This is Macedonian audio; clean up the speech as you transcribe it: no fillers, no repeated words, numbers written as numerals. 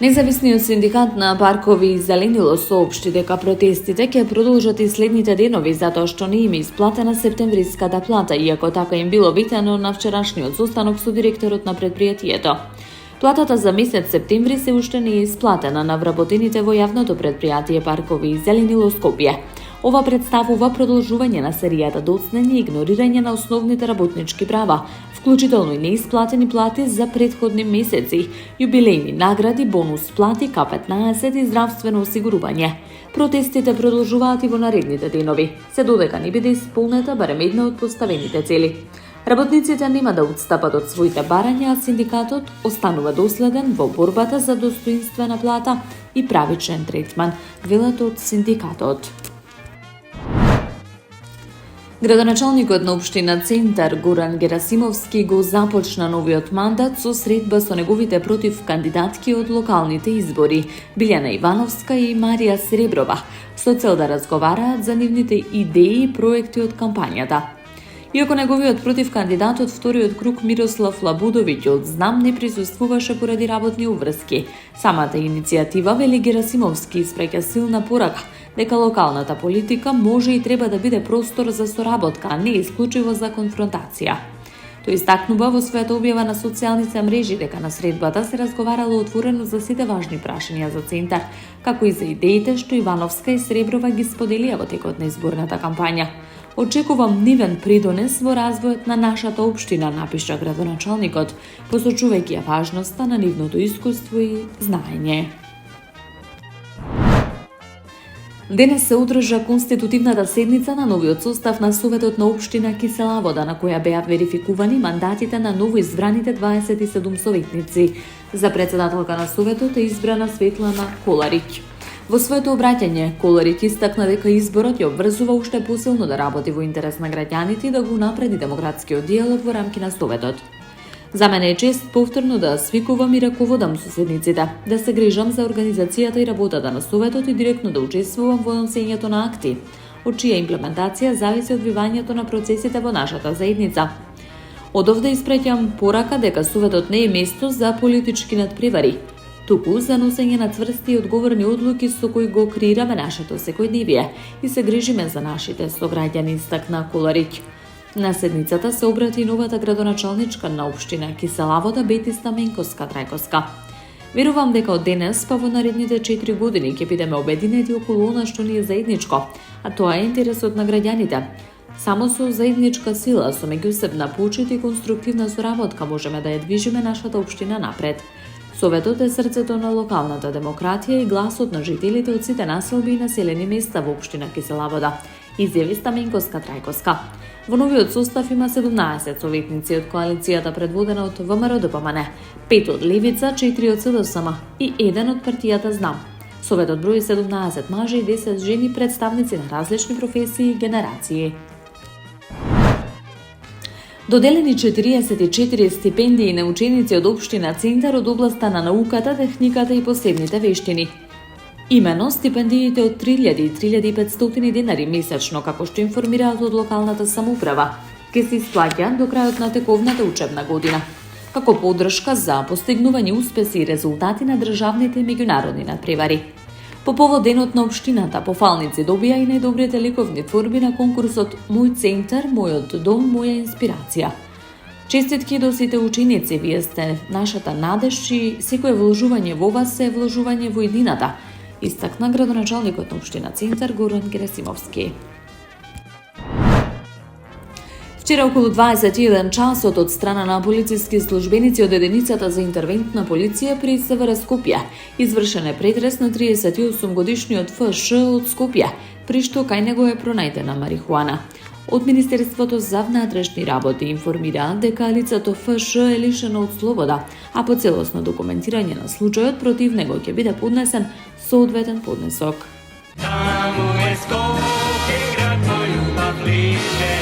Независниот синдикат на паркови и зеленило соопшти дека протестите ќе продолжат и следните денови затоа што не им е исплатена септемвриската плата, иако така им било обетено на вчерашниот состанок со директорот на предпријатието. Платата за месец септември се уште не е исплатена на вработените во јавното предпријатие Паркови и зеленило Скопје. Ова представува продолжување на серијата доцнење и игнорирање на основните работнички права, вклучително и неисплатени плати за претходни месеци, јубилејни награди, бонус плати, К15 и здравствено осигурување. Протестите продолжуваат и во наредните денови, се додека не биде исполнета барем една од поставените цели. Работниците нема да отстапат од своите барања, а синдикатот останува доследен во борбата за достоинствена плата и правичен третман, велат од синдикатот. Градоначалникот на општина Центар Горан Герасимовски го започна новиот мандат со средба со неговите против кандидатки од локалните избори Билјана Ивановска и Марија Сереброва, со цел да разговараат за нивните идеи и проекти од кампањата. Иако неговиот против кандидат од вториот круг Мирослав Лабудовиќ од Знам не присуствуваше поради работни уврски, самата иницијатива, вели Герасимовски, испраќа силна порака дека локалната политика може и треба да биде простор за соработка, а не исклучиво за конфронтација. Тој истакнува во својата објава на социјалните мрежи дека на средбата се разговарало отворено за сите важни прашања за Центар, како и за идеите што Ивановска и Сереброва ги споделија во текот на изборната кампања. Очекувам нивен придонес во развојот на нашата општина, напиша градоначалникот, посочувајќи ја важноста на нивното искуство и знаење. Денес се одржа конститутивната седница на новиот состав на Советот на општина Кисела Вода, на која беа верификувани мандатите на новоизбраните 27 советници. За председателка на Советот е избрана Светлана Колариќ. Во своето обраќање, Колариќ истакна дека изборот ја обврзува уште посилно да работи во интерес на граѓаните и да го напреди демократскиот диалог во рамки на Советот. За мене е чест повторно да свикувам и раководам со седниците, да се грижам за организацијата и работата на Советот и директно да учествувам во носењето на акти, од чија имплементација зависи одвивањето на процесите во нашата заедница. Од овде испраќам порака дека Советот не е место за политички надпревари, туку за носење на цврсти и одговорни одлуки со кои го креираме нашето секојдневие и се грижиме за нашите сограѓани, истакна Колариќ. На седницата се обрати новата градоначалничка на општина Кисела Вода Бетиста Менковска-Трајковска. Верувам дека од денес па во наредните 4 години ќе бидеме обединети околу она што ни е заедничко, а тоа е интересот на граѓаните. Само со заедничка сила, со меѓусебна почит и конструктивна соработка можеме да ја движиме нашата општина напред. Советот е срцето на локалната демократија и гласот на жителите од сите населби и населени места во општина Кисела Вода, изјави Менковска-Трајковска. Во новиот состав има 17 советници од коалицијата предводена од ВМРО-ДПМН, 5 од Левица, 4 од СДСМ и 1 од партијата Знам. Советот брои 17 мажи и 10 жени, представници на различни професии и генерации. Доделени 44 стипендии на ученици од општина Центар од областа на науката, техниката и посебните вештини. Имено стипендиите од 3000 и 3500 денари месечно, како што информираат од локалната самоуправа, ќе се исплаќаат до крајот на тековната учебна година, како поддршка за постигнување успеси и резултати на државните и меѓународни надпревари. По повод денот на општината, пофалници добија и најдобрите ликовни творби на конкурсот Мој Центар, Мојот дом, Моја инспирација. Честитки до сите ученици, вие сте нашата надеж и секое вложување во вас е вложување во иднината, истакна градоначалникот на општина Центар Горан Герасимовски. Вчера околу 21 часот од страна на полициски службеници од единицата за интервентна полиција при СВР Скопје извршен е претрес на 38 годишниот ФШ од Скопје, при што кај него е пронајдена марихуана. Од Министерството за внатрешни работи информираат дека лицето ФШ е лишено од слобода, а по целосно документирање на случајот против него ќе биде поднесен соодветен поднесок. Таму е Скопје, град мој љубав лише.